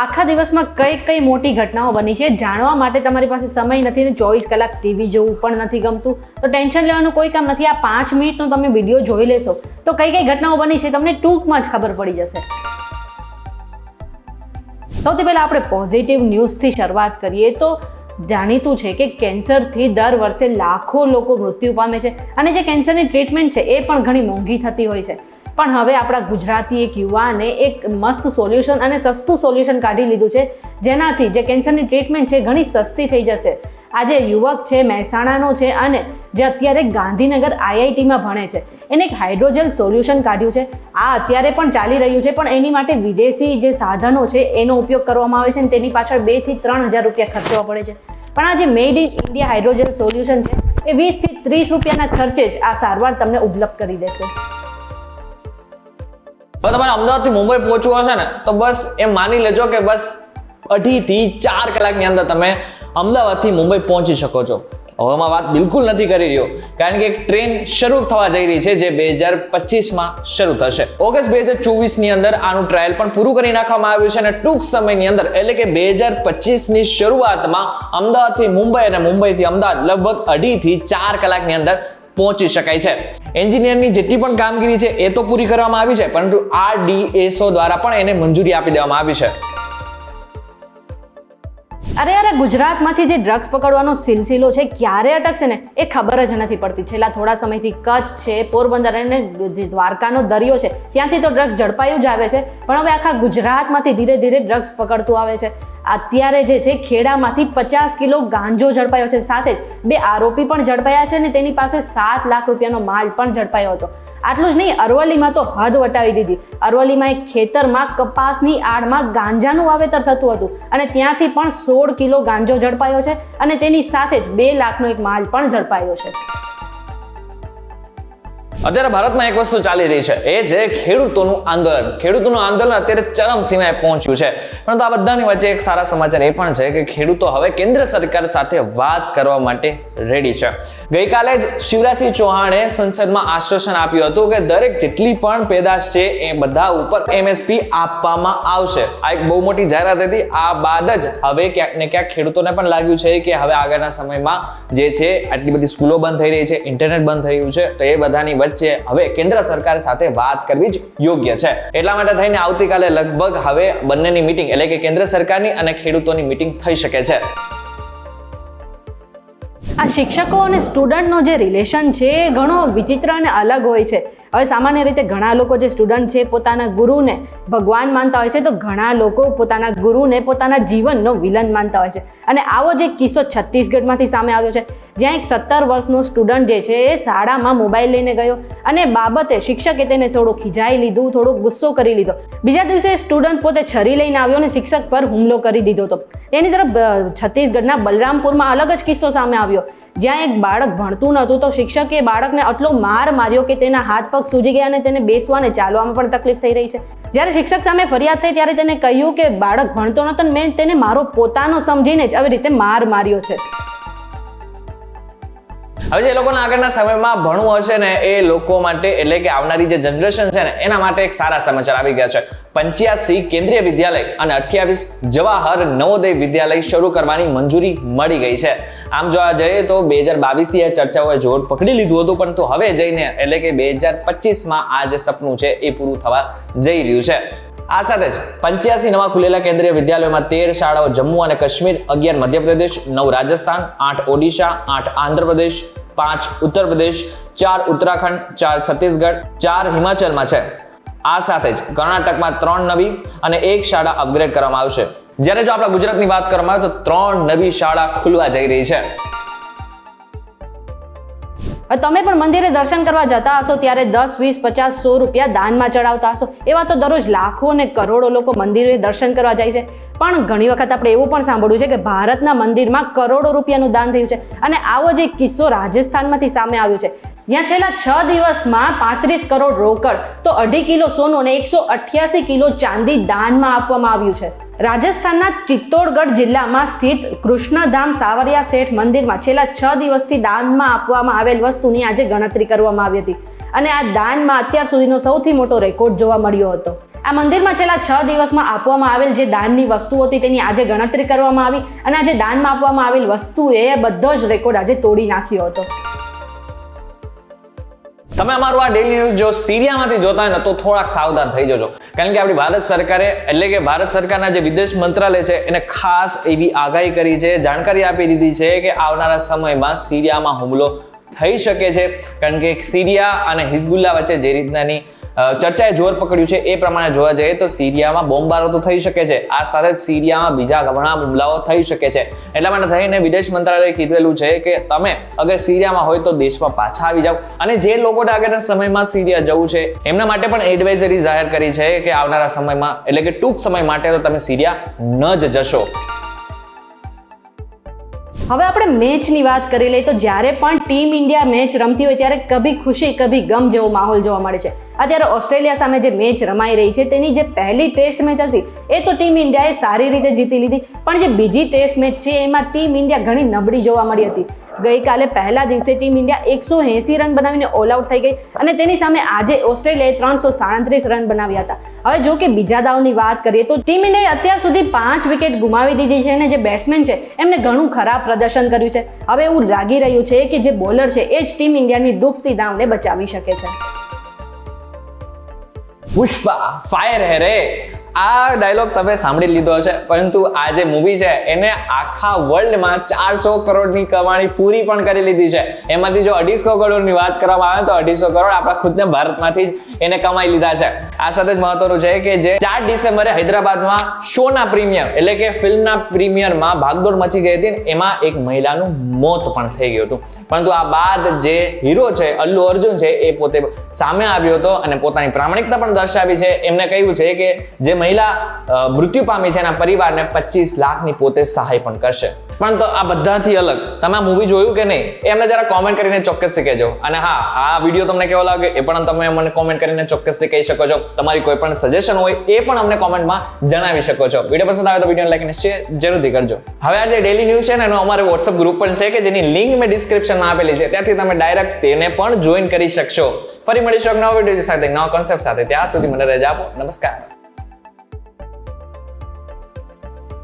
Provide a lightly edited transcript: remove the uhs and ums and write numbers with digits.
આખા દિવસમાં કઈ મોટી ઘટનાઓ બની છે જાણવા માટે તમારી પાસે સમય નથી ને 24 કલાક ટીવી જોવું પણ નથી ગમતું તો ટેન્શન લેવાનું કોઈ કામ નથી. આ 5 મિનિટનો તમે વિડીયો જોઈ લેશો તો કઈ ઘટનાઓ બની છે તમને ટૂંકમાં જ ખબર પડી જશે. સૌથી પહેલાં આપણે પોઝિટિવ ન્યૂઝથી શરૂઆત કરીએ તો જાણીતું છે કે કેન્સરથી દર વર્ષે લાખો લોકો મૃત્યુ પામે છે અને જે કેન્સરની ટ્રીટમેન્ટ છે એ પણ ઘણી મોંઘી થતી હોય છે. પણ હવે આપણા ગુજરાતી એક યુવાને એક મસ્ત સોલ્યુશન અને સસ્તું સોલ્યુશન કાઢી લીધું છે જેનાથી જે કેન્સરની ટ્રીટમેન્ટ છે ઘણી સસ્તી થઈ જશે. આ જે યુવક છે મહેસાણાનો છે અને જે અત્યારે ગાંધીનગર IITમાં ભણે છે એને એક હાઇડ્રોજેલ સોલ્યુશન કાઢ્યું છે. આ અત્યારે પણ ચાલી રહ્યું છે પણ એની માટે વિદેશી જે સાધનો છે એનો ઉપયોગ કરવામાં આવે છે અને તેની પાછળ 2 થી 3 હજાર રૂપિયા ખર્ચવા પડે છે. પણ આ જે મેડ ઇન ઇન્ડિયા હાઇડ્રોજેલ સોલ્યુશન છે એ 20 થી 30 રૂપિયાના ખર્ચે જ આ સારવાર તમને ઉપલબ્ધ કરી દેશે. હવે તમારે અમદાવાદથી મુંબઈ પહોંચવું હશે ને તો બસ એમ માની લેજો કે બસ 2.5 થી 4 કલાકની અંદર તમે અમદાવાદથી મુંબઈ પહોંચી શકો છો. હવેમાં વાત બિલકુલ નથી કરી રહ્યો કારણ કે એક ટ્રેન શરૂ થવા જઈ રહી છે જે 2025માં શરૂ થશે. ઓગસ્ટ 2024ની અંદર આનું ટ્રાયલ પણ પૂરું કરી નાખવામાં આવ્યું છે અને ટૂંક સમયની અંદર એટલે કે 2025ની શરૂઆતમાં અમદાવાદથી મુંબઈ અને મુંબઈથી અમદાવાદ લગભગ 2.5 થી 4 કલાકની અંદર પહોંચી શકાય છે. એન્જિનિયરની જેટલી પણ કામગીરી છે એ તો પૂરી કરવામાં આવી છે પરંતુ RDSO દ્વારા પણ એને મંજૂરી આપી દેવામાં આવી છે. અરે ગુજરાતમાંથી જે ડ્રગ્સ પકડવાનો સિલસિલો છે ક્યારે અટકશે ને એ ખબર જ નથી પડતી. છેલ્લા થોડા સમયથી કચ્છ છે, પોરબંદર અને દ્વારકાનો દરિયો છે ત્યાંથી તો ડ્રગ્સ ઝડપાયું જ આવે છે પણ હવે આખા ગુજરાતમાંથી ધીરે ધીરે ડ્રગ્સ પકડતું આવે છે. અત્યારે જે છે ખેડામાંથી 50 કિલો ગાંજો ઝડપાયો છે સાથે જ 2 આરોપી પણ ઝડપાયા છે અને તેની પાસે 7 લાખ રૂપિયાનો માલ પણ ઝડપાયો હતો. આટલું જ નહીં, અરવલ્લીમાં તો હદ વટાવી દીધી. અરવલ્લીમાં એક ખેતરમાં કપાસની આડમાં ગાંજાનું વાવેતર થતું હતું અને ત્યાંથી પણ 16 કિલો ગાંજો ઝડપાયો છે અને તેની સાથે જ 2 લાખનો એક માલ પણ ઝડપાયો છે. અત્યારે ભારતમાં એક વસ્તુ ચાલી રહી છે એ છે ખેડૂતોનું આંદોલન. ખેડૂતોનું આંદોલન અત્યારે ચરમસીમાએ પહોંચ્યું છે પરંતુ આ બધાની વચ્ચે એક સારા સમાચાર એ પણ છે કે ખેડૂતો હવે કેન્દ્ર સરકાર સાથે વાત કરવા માટે રેડી છે. ગઈકાલે જ શિવરાજસિંહ ચૌહાણે સંસદમાં આશ્વાસન આપ્યું હતું કે દરેક જેટલી પણ પેદાશ છે એ બધા ઉપર MSP આપવામાં આવશે. આ એક બહુ મોટી જાહેરાત હતી. આ બાદ જ હવે ક્યાંક ને ક્યાંક ખેડૂતોને પણ લાગ્યું છે કે હવે આગળના સમયમાં જે છે આટલી બધી સ્કૂલો બંધ થઈ રહી છે, ઇન્ટરનેટ બંધ થઈ રહ્યું છે તો એ બધાની હવે કેન્દ્ર સરકાર સાથે વાત કરવી જ યોગ્ય છે. એટલા માટે થઈને આવતીકાલે લગભગ હવે બંનેની મીટિંગ એટલે કે કેન્દ્ર સરકારની અને ખેડૂતોની મીટિંગ થઈ શકે છે. આ શિક્ષકો અને સ્ટુડન્ટનો જે રિલેશન છે એ ઘણો વિચિત્ર અને અલગ હોય છે. હવે સામાન્ય રીતે ઘણા લોકો જે સ્ટુડન્ટ છે પોતાના ગુરુને ભગવાન માનતા હોય છે તો ઘણા લોકો પોતાના ગુરુને પોતાના જીવનનો વિલન માનતા હોય છે. અને આવો જ એક કિસ્સો છત્તીસગઢમાંથી સામે આવ્યો છે જ્યાં એક 17 વર્ષનો સ્ટુડન્ટ જે છે એ શાળામાં મોબાઈલ લઈને ગયો અને બાબતે શિક્ષકે તેને થોડું ખીજાઈ લીધું, થોડો ગુસ્સો કરી લીધો. બીજા દિવસે સ્ટુડન્ટ પોતે છરી લઈને આવ્યો અને શિક્ષક પર હુમલો કરી દીધો હતો. એની તરફ છત્તીસગઢના બલરામપુરમાં અલગ જ કિસ્સો સામે આવ્યો જ્યાં એક બાળક ભણતું નહોતું તો શિક્ષકે બાળકને એટલો માર માર્યો કે તેના હાથ પગ સૂજી ગયા અને તેને બેસવા અને ચાલવામાં પણ તકલીફ થઈ રહી છે. જ્યારે શિક્ષક સામે ફરિયાદ થઈ ત્યારે તેને કહ્યું કે બાળક ભણતો નહોતો અને મેં તેને મારો પોતાનો સમજીને જ આવી રીતે માર માર્યો છે. હવે જે લોકોના આગળના સમયમાં ભણવું હશે ને એ લોકો માટે એટલે કે આવનારી જે જનરેશન છે ને એના માટે એક સારા સમાચાર આવી ગયા છે. 85 કેન્દ્રીય વિદ્યાલય અને 28 જવાહર નવોદય વિદ્યાલય શરૂ કરવાની મંજૂરી મળી ગઈ છે. આમ જોવા જઈએ તો 2022થી આ ચર્ચાઓએ જોર પકડી લીધું હતું પરંતુ હવે જઈને એટલે કે 2025માં આ જે સપનું છે એ પૂરું થવા જઈ રહ્યું છે. આ સાથે જ 85 નવા ખુલેલા કેન્દ્રીય વિદ્યાલયોમાં 13 શાળાઓ જમ્મુ અને કાશ્મીર, 11 મધ્યપ્રદેશ, 9 રાજસ્થાન, 8 ઓડિશા, 8 આંધ્રપ્રદેશ, 5 ઉત્તર પ્રદેશ, 4 ઉત્તરાખંડ, 4 છત્તીસગઢ, 4 હિમાચલમાં છે. આ સાથે જ કર્ણાટકમાં 3 નવી અને 1 શાળા અપગ્રેડ કરવામાં આવશે. જ્યારે જો આપણા ગુજરાતની વાત કરવામાં આવે તો 3 નવી શાળા ખુલવા જઈ રહી છે. તમે પણ મંદિરે દર્શન કરવા જતા હશો ત્યારે 10, 20, 50, 100 રૂપિયા દાનમાં ચડાવતા હશો. એવા તો દરરોજ લાખો અને કરોડો લોકો મંદિરે દર્શન કરવા જાય છે પણ ઘણી વખત આપણે એવું પણ સાંભળ્યું છે કે ભારતના મંદિરમાં કરોડો રૂપિયાનું દાન થયું છે. અને આવો જ એક કિસ્સો રાજસ્થાનમાંથી સામે આવ્યો છે જ્યાં છેલ્લા 6 દિવસમાં 35 કરોડ રોકડ તો 2.5 કિલો સોનું અને 188 કિલો ચાંદી દાનમાં આપવામાં આવ્યું છે. રાજસ્થાનના ચિત્તોડગઢ જિલ્લામાં સ્થિત કૃષ્ણધામ સાવરિયા શેઠ મંદિરમાં છેલ્લા 6 દિવસથી દાનમાં આપવામાં આવેલ વસ્તુની આજે ગણતરી કરવામાં આવી હતી અને આ દાનમાં અત્યાર સુધીનો સૌથી મોટો રેકોર્ડ જોવા મળ્યો હતો. આ મંદિરમાં છેલ્લા 6 દિવસમાં આપવામાં આવેલ જે દાનની વસ્તુ હતી તેની આજે ગણતરી કરવામાં આવી અને આજે દાનમાં આપવામાં આવેલ વસ્તુએ બધો જ રેકોર્ડ આજે તોડી નાખ્યો હતો. તમે અમારું આ ડેલી ન્યૂઝ જો સિરિયામાંથી જોતા હોય ને તો થોડાક સાવધાન થઈ જજો, કારણ કે આપણી ભારત સરકારે એટલે કે ભારત સરકારના જે વિદેશ મંત્રાલય છે એને ખાસ એવી આગાહી કરી છે, જાણકારી આપી દીધી છે કે આવનારા સમયમાં સિરિયામાં હુમલો થઈ શકે છે, કારણ કે સિરિયા અને હિઝબુલ્લા વચ્ચે જે રીતનાની ચર્ચાએ જોર પકડ્યું છે એ પ્રમાણે જોવા જઈએ તો સિરિયામાં બોમ્બારો તો થઈ શકે છે, આ સાથે જ સિરિયામાં બીજા ઘણા હુમલાઓ થઈ શકે છે. એટલા માટે થઈને વિદેશ મંત્રાલયે કીધેલું છે કે તમે અગર સિરિયામાં હોય તો દેશમાં પાછા આવી જાઓ, અને જે લોકોને આગળના સમયમાં સિરિયા જવું છે એમના માટે પણ એડવાઇઝરી જાહેર કરી છે કે આવનારા સમયમાં એટલે કે ટૂંક સમય માટે તો તમે સિરિયા ન જ જશો. હવે આપણે મેચની વાત કરી લઈએ તો જ્યારે પણ ટીમ ઇન્ડિયા મેચ રમતી હોય ત્યારે કભી ખુશી કભી ગમ જેવો માહોલ જોવા મળે છે. અત્યારે ઓસ્ટ્રેલિયા સામે જે મેચ રમાઈ રહી છે તેની જે પહેલી ટેસ્ટ મેચ હતી એ તો ટીમ ઇન્ડિયાએ સારી રીતે જીતી લીધી, પણ જે બીજી ટેસ્ટ મેચ છે એમાં ટીમ ઇન્ડિયા ઘણી નબળી જોવા મળી હતી. ગઈકાલે પહેલા દિવસે ટીમ ઇન્ડિયા 180 રન બનાવીને ઓલ આઉટ થઈ ગઈ અને તેની સામે આજે ઓસ્ટ્રેલિયાએ 337 રન બનાવ્યા હતા. હવે જો કે બીજા દાવની વાત કરીએ તો ટીમ ઇન્ડિયાએ અત્યાર સુધી 5 વિકેટ ગુમાવી દીધી છે અને જે બેટ્સમેન છે એમને ઘણું ખરાબ પ્રદર્શન કર્યું છે. હવે એવું લાગી રહ્યું છે કે જે બોલર છે એ જ ટીમ ઇન્ડિયાની ડૂબતી દાવને બચાવી શકે છે. પુષ્પા ફાયર હે રે, આ ડાયલોગ તમે સાંભળી લીધો હશે, પરંતુ આ જે મૂવી છે એને આખા વર્લ્ડમાં 400 કરોડની કમાણી પૂરી પણ કરી લીધી છે. એમાંથી જો 250 કરોડની વાત કરવામાં આવે તો 250 કરોડ આપણા ખુદને ભારતમાંથી જ એને કમાઈ લીધા છે. આ સાથે જ મહત્વનું છે કે જે 4 ડિસેમ્બરે હૈદરાબાદમાં શોના પ્રીમિયર એટલે કે ફિલ્મના પ્રીમિયરમાં ભાગદોડ મચી ગઈ હતી, એમાં એક મહિલાનું મોત પણ થઈ ગયું હતું, પરંતુ આ બાદ જે હીરો છે અલ્લુ અર્જુન છે એ પોતે સામે આવ્યો હતો અને પોતાની પ્રામાણિકતા પણ દર્શાવી છે. એમને કહ્યું છે કે જે મહિલા મૃત્યુ પામી છે એના પરિવારને 25 લાખની પોતે સહાય પણ કરશે. પણ તો આ બધાથી અલગ તમે આ મૂવી જોયું કે નહીં એ અમને જરા કોમેન્ટ કરીને ચોક્કસથી કહેજો. અને હા, આ વિડીયો તમને કેવો લાગ્યો એ પણ તમે મને કોમેન્ટ કરીને ચોક્કસથી કહી શકો છો. તમારી કોઈ પણ સજેશન હોય એ પણ અમને કોમેન્ટમાં જણાવી શકો છો. વિડીયો પસંદ આવે તો વિડીયોને લાઈક અને શેર જરૂરથી કરજો. હવે આ જે ડેલી ન્યૂઝ છે ને એનો અમારો WhatsApp ગ્રુપ પણ છે કે જેની લિંક મેં ડિસ્ક્રિપ્શનમાં આપેલી છે, ત્યાંથી તમે ડાયરેક્ટ તેને પણ જોઈન કરી શકશો. ફરી મળીશું એક નવા વિડીયો સાથે, નવા કોન્સેપ્ટ સાથે. ત્યાં સુધી મને રજા આપો. નમસ્કાર.